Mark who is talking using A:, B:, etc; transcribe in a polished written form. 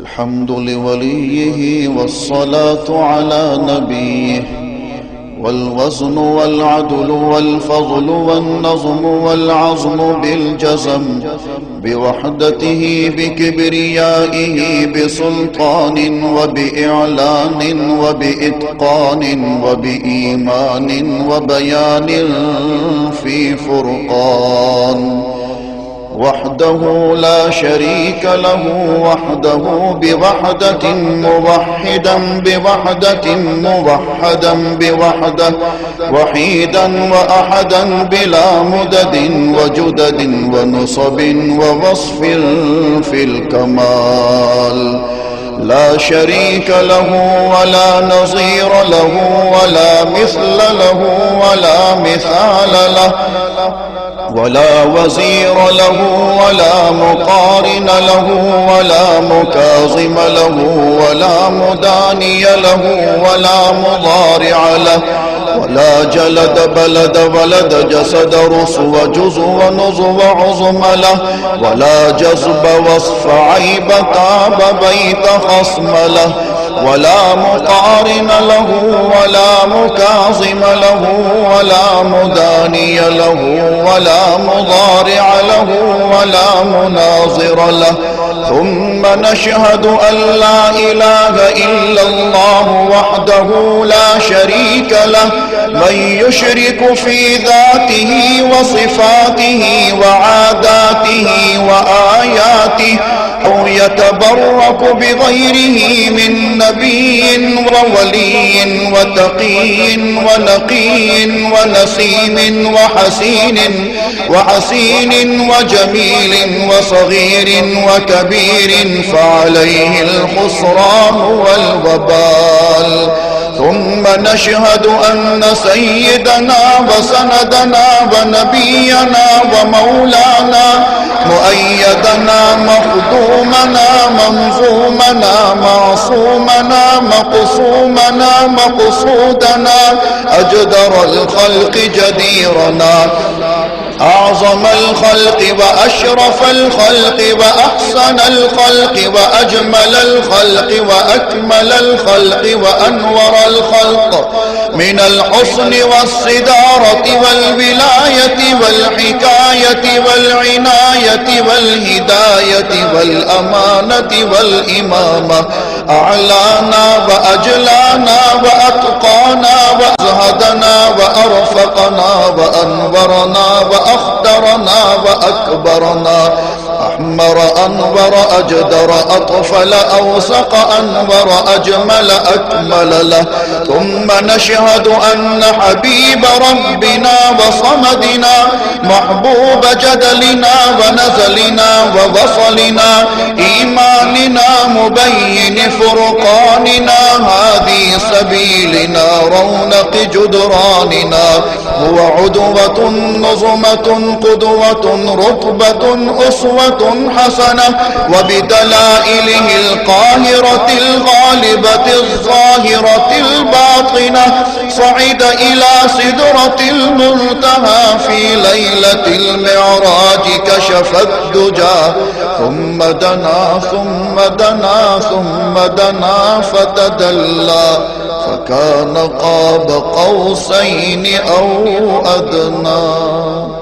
A: الحمد لوليه والصلاة على نبيه، والوزن والعدل والفضل والنظم والعظم بالجزم، بوحدته بكبريائه بسلطان وبإعلان وبإتقان وبإيمان وبيان في فرقان، وحده لا شريك له، وحده بوحدة موحدا بوحدة موحدا بوحدة، وحيدا وأحدا بلا مدد وجدد ونصب ووصف في الكمال، لا شريك له ولا نظير له ولا مثل له ولا مثال له، ولا وزير له ولا مقارن له ولا مكاظم له ولا مداني له ولا مضارع له، ولا جلد بلد ولد جسد رسو جزو ونظو عظم له، ولا جذب وصف عيب طاب بيت خصم له، ولا مقارن له ولا مكاظم له ولا مداني له ولا مضارع له ولا مناظر له. ثم نشهد أن لا إله إلا الله وحده لا شريك له، من يشرك في ذاته وصفاته وعاداته وآياته أو يتبرك بغيره من نبي وولي وتقي ونقي ونسيم وحسين وجميل وصغير وكبير، فعليه الخسران والوبال. ثم نشهد أن سيدنا وسندنا ونبينا ومولانا مؤيدنا مخدومنا منظومنا معصومنا مقصومنا مقصودنا أجدر الخلق جديرنا أعظم الخلق وأشرف الخلق وأحسن الخلق وأجمل الخلق وأكمل الخلق وأنور الخلق، من الحسن والصدارة والولاية والحكاية والعناية والهداية والأمانة والإمامة، أعلانا وأجلانا وأتقانا وأزهدنا وأرفقنا وأنورنا وأخدرنا وأكبرنا، أحمر أنور أجدر أطفل أوسق أنور أجمل أكمل له. ثم نشهد أن حبيب ربنا وصمدنا محبوب جدلنا ونزلنا ووصلنا إيماننا مبين فرقاننا هذه سبيلنا رونق جدراننا، هو عدوة نظمة قدوة رتبة أسوة حسنة، وبدلائله القاهرة الغالبة الظاهرة الباطنة صعد إلى سدرة المنتهى في ليلة المعراج كشف الدجى، ثم دنا ثم دنا ثم دنا فتدلى فكان قاب قوسين أو أدنى.